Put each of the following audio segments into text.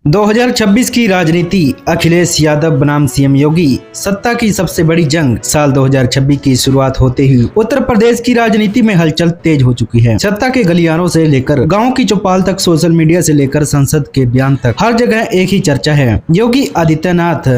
2026 की राजनीति, अखिलेश यादव बनाम सीएम योगी, सत्ता की सबसे बड़ी जंग। साल 2026 की शुरुआत होते ही उत्तर प्रदेश की राजनीति में हलचल तेज हो चुकी है। सत्ता के गलियारों से लेकर गांव की चौपाल तक, सोशल मीडिया से लेकर संसद के बयान तक, हर जगह एक ही चर्चा है, योगी आदित्यनाथ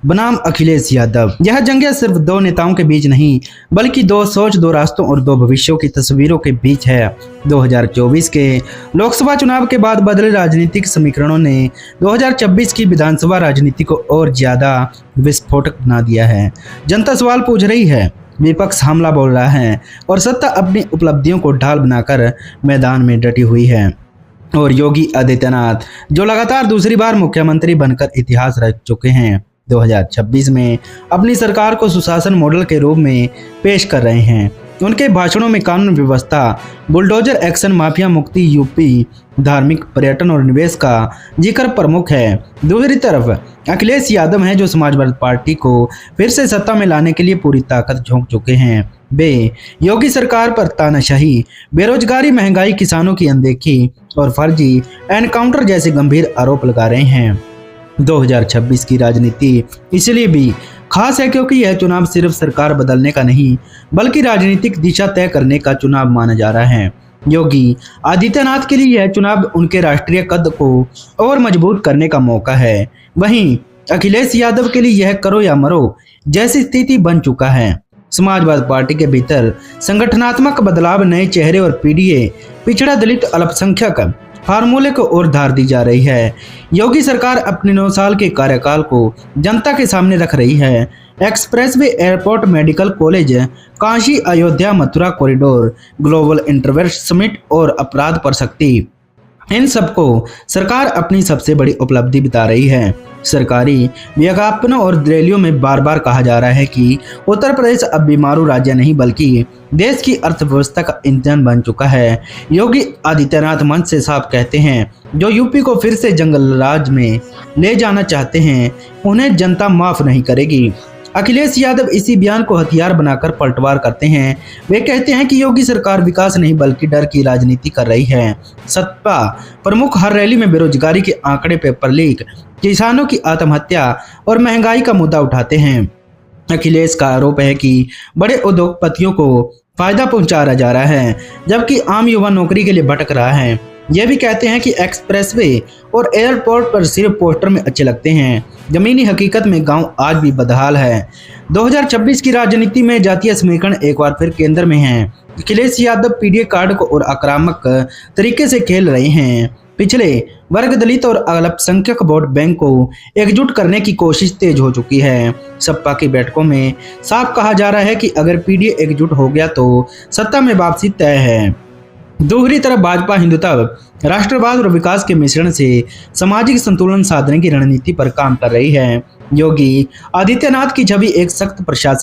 बनाम अखिलेश यादव। यह जंग सिर्फ दो नेताओं के बीच नहीं, बल्कि दो सोच, दो रास्तों और दो भविष्यों की तस्वीरों के बीच है। 2024 के लोकसभा चुनाव के बाद बदले राजनीतिक समीकरणों ने 2026 की विधानसभा राजनीति को और ज्यादा विस्फोटक बना दिया है। जनता सवाल पूछ रही है, विपक्ष हमला बोल रहा है और सत्ता अपनी उपलब्धियों को ढाल बनाकर मैदान में डटी हुई है। और योगी आदित्यनाथ, जो लगातार दूसरी बार मुख्यमंत्री बनकर इतिहास रच चुके हैं, 2026 में अपनी सरकार को सुशासन मॉडल के रूप में पेश कर रहे हैं। उनके भाषणों में कानून व्यवस्था, बुलडोजर एक्शन, माफिया मुक्ति, यूपी, धार्मिक, पर्यटन और निवेश का जिक्र प्रमुख है। दूसरी तरफ अखिलेश यादव हैं, जो समाजवादी पार्टी को फिर से सत्ता में लाने के लिए पूरी ताकत झोंक चुके हैं। वे योगी सरकार पर तानाशाही, बेरोजगारी, महंगाई, किसानों की अनदेखी और फर्जी एनकाउंटर जैसे गंभीर आरोप लगा रहे हैं। 2026 की राजनीति इसलिए भी खास है क्योंकि यह चुनाव सिर्फ सरकार बदलने का नहीं, बल्कि राजनीतिक दिशा तय करने का चुनाव माना जा रहा है। योगी आदित्यनाथ के लिए यह चुनाव उनके राष्ट्रीय कद को और मजबूत करने का मौका है। वहीं अखिलेश यादव के लिए यह करो या मरो जैसी स्थिति बन चुका है। समाजवादी पार्टी के भीतर संगठनात्मक बदलाव, नए चेहरे और पीडीए, पिछड़ा, दलित, अल्पसंख्यक फार्मूले को और धार दी जा रही है। योगी सरकार अपने 9 साल के कार्यकाल को जनता के सामने रख रही है। Expressway, airport, medical college, Kashi, Ayodhya, Mathura corridor, global investors summit और अपराध पर सख्ती, इन सबको सरकार अपनी सबसे बड़ी उपलब्धि बता रही है। सरकारी विज्ञापनों और रैलियों में बार बार कहा जा रहा है कि उत्तर प्रदेश अब बीमारू राज्य नहीं, बल्कि देश की अर्थव्यवस्था का इंजन बन चुका है। योगी आदित्यनाथ मंच से साफ कहते हैं, जो यूपी को फिर से जंगल राज में ले जाना चाहते हैं, उन्हें जनता माफ नहीं करेगी। अखिलेश यादव इसी बयान को हथियार बनाकर पलटवार करते हैं। वे कहते हैं कि योगी सरकार विकास नहीं बल्कि डर की राजनीति कर रही है। सत्ता प्रमुख हर रैली में बेरोजगारी के आंकड़े, पेपर लीक, किसानों की आत्महत्या और महंगाई का मुद्दा उठाते हैं। अखिलेश का आरोप है कि बड़े उद्योगपतियों को फायदा पहुंचाया जा रहा है, जबकि आम युवा नौकरी के लिए भटक रहा है। यह भी कहते हैं कि एक्सप्रेसवे और एयरपोर्ट पर सिर्फ पोस्टर में अच्छे लगते हैं, जमीनी हकीकत में गांव आज भी बदहाल है। 2026 की राजनीति में जातीय समीकरण एक बार फिर केंद्र में है। अखिलेश यादव पीडीए कार्ड को और आक्रामक तरीके से खेल रहे हैं। पिछले वर्ग, दलित और अल्पसंख्यक वोट बैंक को एकजुट करने की कोशिश तेज हो चुकी है। सपा की बैठकों में साफ कहा जा रहा है कि अगर पीडीए एकजुट हो गया तो सत्ता में वापसी तय है। दूसरी तरफ भाजपा हिंदुत्व, राष्ट्रवाद और विकास के मिश्रण से सामाजिक संतुलन साधने की रणनीति पर काम कर रही है। योगी आदित्यनाथ की छवि एक सख्त प्रशासन